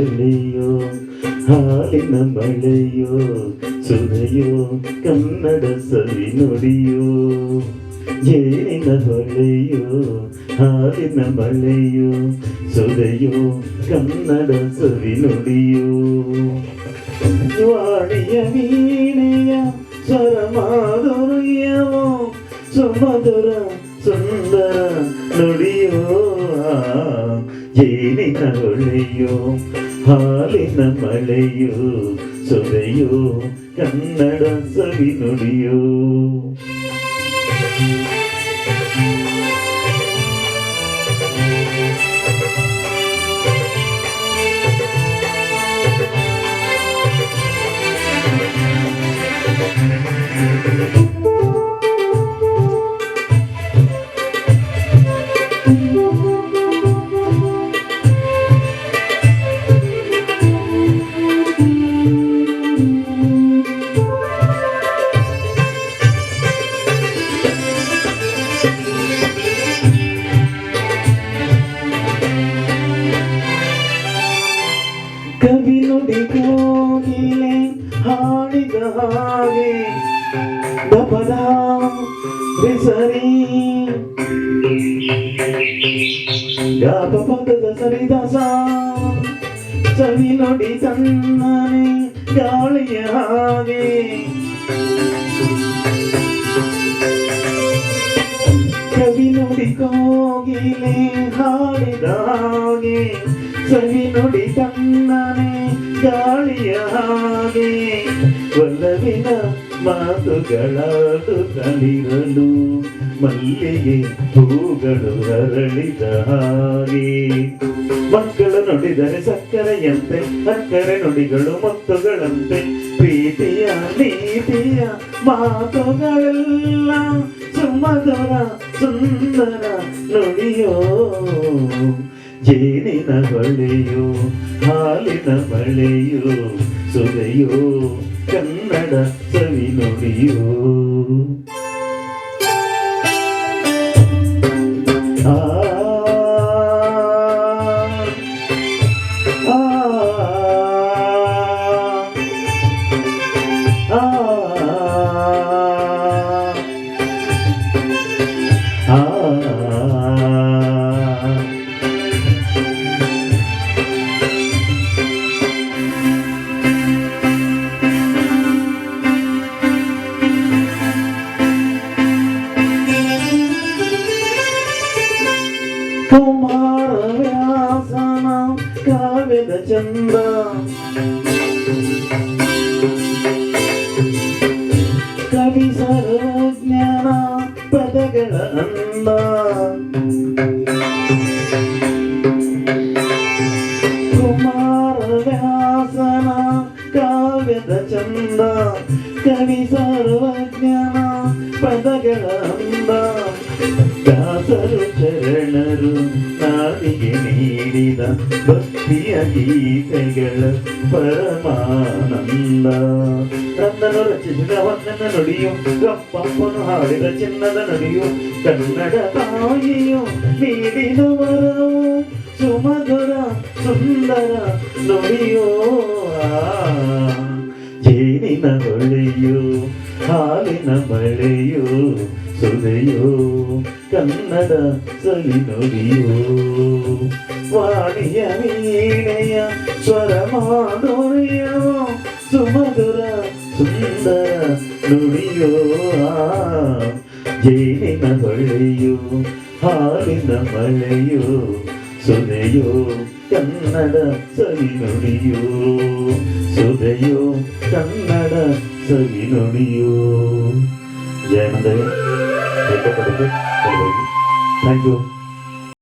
ಹೊಳೆಯೋ ಹಾಲಿನ ಮಳೆಯೋ ಸುಧೆಯೋ ಕನ್ನಡ ಸವಿ ನುಡಿಯೋ ಜೇನಿನ ಹೊಳೆಯೋ ಹಾಲಿನ ಮಳೆಯೋ ಸುಧೆಯೋ ಕನ್ನಡ ಸವಿ ನುಡಿಯೋ ವಾಣಿಯ ವೀಣೆಯ ಸ್ವರ ಮಾಧುರ್ಯವೋ ಸುಮಧುರ ಸುಂದರ ನುಡಿಯೋ ಜೇನಿನ ಹೊಳೆಯೋ ಹಾಲಿನ ಮಳೆಯೋ ಸುಧೆಯೋ ಕನ್ನಡ ಸವಿ ನುಡಿಯೋ ಕವಿ ನುಡಿ ಕೋಗಿಲೆ ಹಾಡಿದ ಹಾಗೆ ದಪದ ಸರಿ ಗಾಪ ಪದದ ಸರಿದಸ ಸವಿ ನುಡಿ ತನ್ನನೆ ಗಾಳಿಯ ಹಾಗೆ ಕವಿ ನುಡಿ ಕೋಗಿಲೆ ಹಾಡಿದ ಹಾಗೆ ಸವಿ ನುಡಿ ತನ್ನನೆ ಗಾಳಿಯ ಹಾಗೆ ಒಲವಿನ ಮಾತುಗಳಾಡು ತಳಿರಲು ಮಲ್ಲಿಗೆ ಹೂಗಳು ಹರಳಿದ ಹಾಗೆ ಮಕ್ಕಳು ನುಡಿದರೆ ಸಕ್ಕರೆಯಂತೆ ಅಕ್ಕರೆ ನುಡಿಗಳು ಮುತ್ತುಗಳಂತೆ ಪ್ರೀತಿಯ ನೀತಿಯ ಮಾತುಗಳೆಲ್ಲ ಸುಮಧುರ ಸುಂದರ ನುಡಿಯೋ ಜೇನಿನ ಹೊಳೆಯೋ ಹಾಲಿನ ಮಳೆಯೋ ಸುಧೆಯೋ ಕನ್ನಡ ಸವಿ ನುಡಿಯೋ ಆ ಕುಮಾರ ವ್ಯಾಸನ ಕಾವ್ಯದ ಚಂದ ಕವಿ ಸರ್ವಜ್ಞಾನ ಪದಗಳ ಅಂದ ಕುಮಾರ ವ್ಯಾಸನ ಕಾವ್ಯದ ಚಂದ ಕವಿ ಸರ್ವಜ್ಞಾನ ಪದಗಳ ಅಂದ ದಾಸರು ಶರಣರು ನಾಡಿಗೆ ನೀಡಿದ ಭಕ್ತಿಯ ಗೀತೆಗಳ ಪರಮಾನಂದ ನನ್ನನ್ನು ರಚಿಸಿದ ಹೊನ್ನನ ನುಡಿಯು ಗಪ್ಪಪ್ಪನು ಹಾಡಿದ ಚಿನ್ನದ ನುಡಿಯು ಕನ್ನಡ ತಾಯಿಯು ನೀಡಿದವರು ಸುಮಧುರ ಸುಂದರ ನುಡಿಯೋ ಜೇನಿನ ಹೊಳೆಯೋ ಹಾಲಿನ ಮಳೆಯೋ ಸುಧೆಯೋ ಕನ್ನಡ ಸವಿ ನುಡಿಯೋ ವಾಣಿಯ ವೀಣೆಯ ಸ್ವರ ಮಾಧುರ್ಯವೋ ಸುಮಧುರ ಸುಂದರ ನುಡಿಯೋ ಜೇನಿನ ಹೊಳೆಯೋ ಹಾಲಿನ ಮಳೆಯೋ ಸುಧೆಯೋ ಕನ್ನಡ ಸವಿ ನುಡಿಯೋ ಸುಧೆಯೋ ಕನ್ನಡ ಸವಿ ನುಡಿಯೋ ಜಯ ಮಂದವೇ ಥ್ಯಾಂಕ್ ಯು